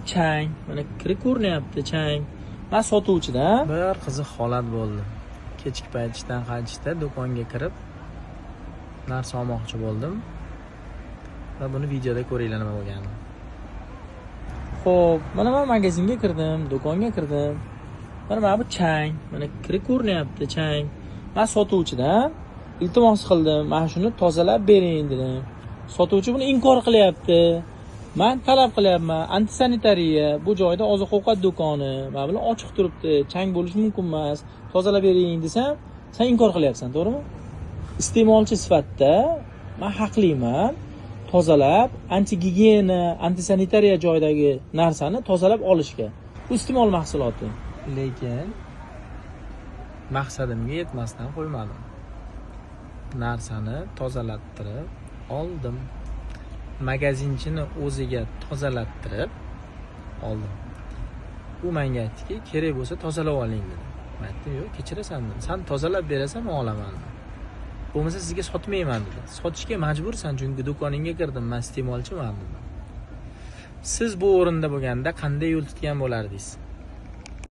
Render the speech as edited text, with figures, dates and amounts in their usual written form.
Chang, mana kirib ko'rinyapti chang. Men sotuvchida. Bir qiziq holat bo'ldi. Kechki payt ishdan qaytishda do'konga kirib narsa olmoqchi bo'ldim va buni videoda ko'ringlar nima bo'lganini. Xo'p, mana men magazinga kirdim, do'konga kirdim. Mana bu chang, mana kirib ko'rinyapti chang. Men sotuvchida iltimos qildim, mana shuni tozalab bering dedim. Sotuvchi buni inkor qilyapti. Men talab qilyapman, antisanitariya, bu joyda oziq-ovqat do'koni, mana bular ochiq turibdi, chang bo'lishi mumkin emas. Tozalab bering desam, sen inkor qilyapsan, to'g'rimi? Iste'molchi sifatida men haqliman. Tozalab, antigigiyena, antisanitariya joydagi narsani tozalab olishga. Bu iste'mol mahsuloti. Lekin maqsadimga yetmasdan qo'ymadim. Narsani tozalattirib oldim. Magazinchini o'ziga tozalattirib oldim. U menga aytdiki, kerak bo'lsa tozalab oling dedi. Men aytdim, yo'q, kechirasan dedi. Sen tozalab berasan, men olaman dedi. Bo'lmasa sizga sotmayman dedi. Sotishga majbursan, chunki do'koningga kirdim, men iste'molchiman dedi. Siz bu o'rinda bo'lganda qanday yo'l tutgan bo'lardingiz?